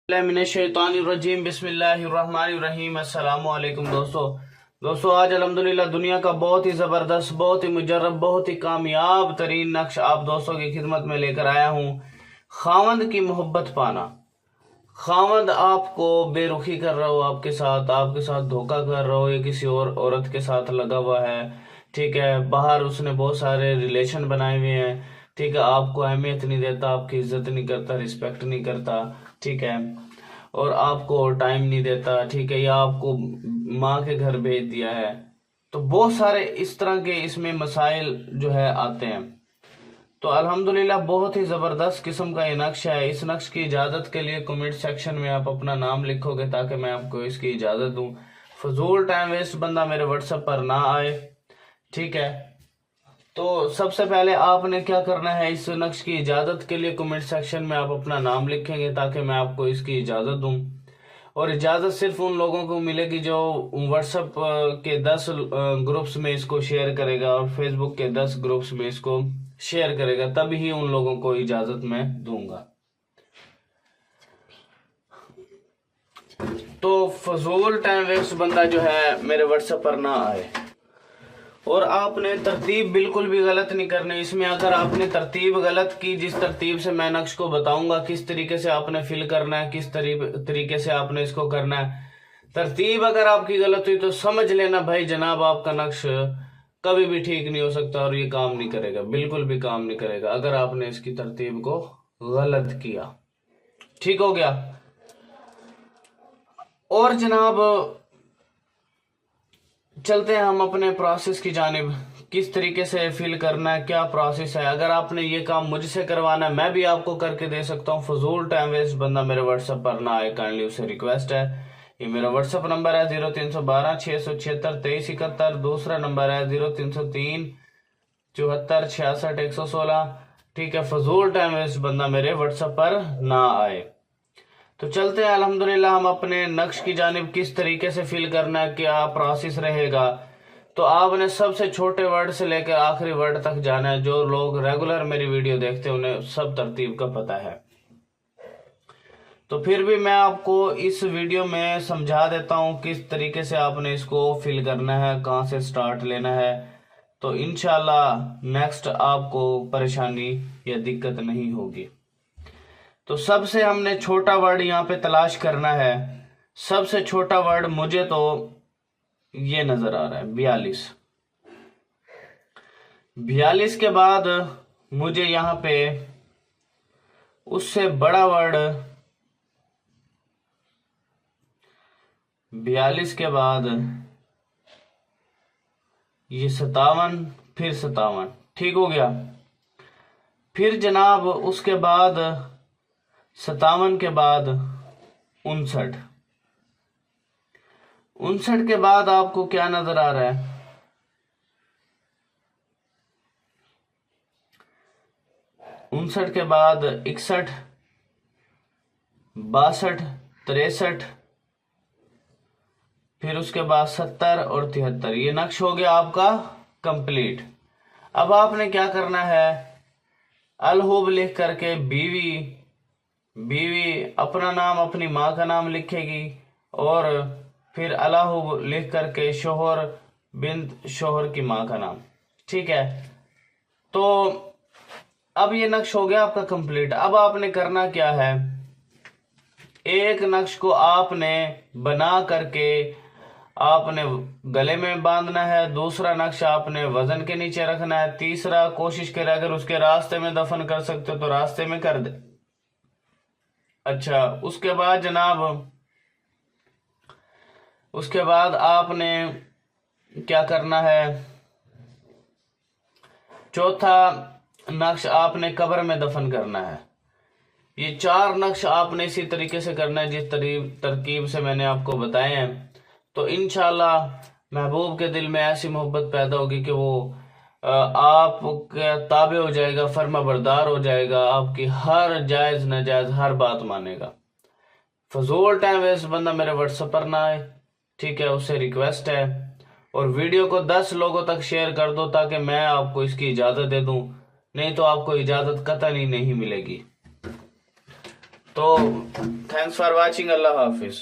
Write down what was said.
मिनश्शैतानिर्रजीम बिस्मिल्लाहिर्रहमानिर्रहीम। अस्सलामु अलैकुम दोस्तों आज अल्हम्दुलिल्लाह दुनिया का बहुत ही ज़बरदस्त, बहुत ही मुजर्रब, बहुत ही कामयाब तरीन नक्श आप दोस्तों की खिदमत में लेकर आया हूँ। खावंद की मोहब्बत पाना। खावंद आपको बेरुखी कर रहा हो, आपके साथ धोखा कर रहा हो, या किसी और औरत के साथ लगा हुआ है, ठीक है, बाहर उसने बहुत सारे रिलेशन बनाए हुए हैं, ठीक है, आपको अहमियत नहीं देता, आपकी इज्जत नहीं करता, रिस्पेक्ट नहीं करता, ठीक है, और आपको टाइम नहीं देता, ठीक है, या आपको माँ के घर भेज दिया है। तो बहुत सारे इस तरह के इसमें मसाइल जो है आते हैं। तो अल्हम्दुलिल्लाह बहुत ही ज़बरदस्त किस्म का ये नक्श है। इस नक्श की इजाज़त के लिए कमेंट सेक्शन में आप अपना नाम लिखोगे ताकि मैं आपको इसकी इजाज़त दूं। फजूल टाइम वेस्ट बंदा मेरे व्हाट्सएप पर ना आए, ठीक है। तो सबसे पहले आपने क्या करना है, इस नक्श की इजाज़त के लिए कमेंट सेक्शन में आप अपना नाम लिखेंगे ताकि मैं आपको इसकी इजाज़त दूं। और इजाज़त सिर्फ उन लोगों को मिलेगी जो व्हाट्सएप के 10 ग्रुप्स में इसको शेयर करेगा और फेसबुक के 10 ग्रुप्स में इसको शेयर करेगा, तभी ही उन लोगों को इजाज़त मैं दूंगा। तो फजूल टाइम वेस्ट बंदा जो है मेरे व्हाट्सएप पर ना आए। और आपने तरतीब बिल्कुल भी गलत नहीं करनी इसमें। अगर आपने तरतीब गलत की, जिस तरतीब से मैं नक्श को बताऊंगा किस तरीके से आपने फिल करना है, किस तरीके से आपने इसको करना है, तरतीब अगर आपकी गलत हुई तो समझ लेना भाई जनाब आपका नक्श कभी भी ठीक नहीं हो सकता और ये काम नहीं करेगा, बिल्कुल भी काम नहीं करेगा अगर आपने इसकी तरतीब को गलत किया। ठीक हो गया। और जनाब चलते हैं हम अपने प्रोसेस की जानिब, किस तरीके से फिल करना है, क्या प्रोसेस है। अगर आपने ये काम मुझसे करवाना है मैं भी आपको करके दे सकता हूँ। फजूल टाइम वेस्ट बंदा मेरे व्हाट्सएप पर ना आए, काइंडली उससे रिक्वेस्ट है। ये मेरा व्हाट्सएप नंबर है 0312 676 2371। दूसरा नंबर है 0303 74 66 116। ठीक है, फजूल टाइम वेस्ट बंदा मेरे व्हाट्सएप पर ना आए। तो चलते हैं अल्हम्दुलिल्लाह हम अपने नक्श की जानिब, किस तरीके से फिल करना है, क्या प्रोसेस रहेगा। तो आपने सबसे छोटे वर्ड से लेकर आखिरी वर्ड तक जाना है। जो लोग रेगुलर मेरी वीडियो देखते हैं उन्हें सब तरतीब का पता है। तो फिर भी मैं आपको इस वीडियो में समझा देता हूं किस तरीके से आपने इसको फिल करना है, कहां से स्टार्ट लेना है। तो इंशाल्लाह नेक्स्ट आपको परेशानी या दिक्कत नहीं होगी। तो सबसे हमने छोटा वर्ड यहाँ पे तलाश करना है। सबसे छोटा वर्ड मुझे तो ये नजर आ रहा है 42। 42 के बाद मुझे यहाँ पे उससे बड़ा वर्ड 42 के बाद ये 57, फिर 57। ठीक हो गया। फिर जनाब उसके बाद 57 के बाद 59। 59 के बाद आपको क्या नजर आ रहा है, 59 के बाद 61, 62, 63, फिर उसके बाद 70 और 73। ये नक्श हो गया आपका कंप्लीट। अब आपने क्या करना है, अलहुब लिख करके बीवी अपना नाम अपनी माँ का नाम लिखेगी, और फिर अलाहुब लिख करके शोहर बिन्त शोहर की माँ का नाम। ठीक है, तो अब ये नक्श हो गया आपका कंप्लीट। अब आपने करना क्या है, एक नक्श को आपने बना करके आपने गले में बांधना है, दूसरा नक्श आपने वजन के नीचे रखना है, तीसरा कोशिश करें अगर उसके रास्ते में दफन कर सकते हो तो रास्ते में कर दे। अच्छा, उसके बाद जनाब उसके बाद आपने क्या करना है, चौथा नक्श आपने कब्र में दफन करना है। ये 4 नक्श आपने इसी तरीके से करना है जिस तरकीब से मैंने आपको बताए हैं। तो इंशाल्लाह महबूब के दिल में ऐसी मोहब्बत पैदा होगी कि वो आपके ताबे हो जाएगा, फर्मा बरदार हो जाएगा, आपकी हर जायज नाजायज हर बात मानेगा। फजूल टाइम वेस्ट बंदा मेरे व्हाट्सएप पर ना आए, ठीक है, उससे रिक्वेस्ट है। और वीडियो को 10 लोगों तक शेयर कर दो ताकि मैं आपको इसकी इजाजत दे दूं, नहीं तो आपको इजाजत कतई नहीं मिलेगी। तो थैंक्स फॉर वॉचिंग, अल्लाह हाफिज़।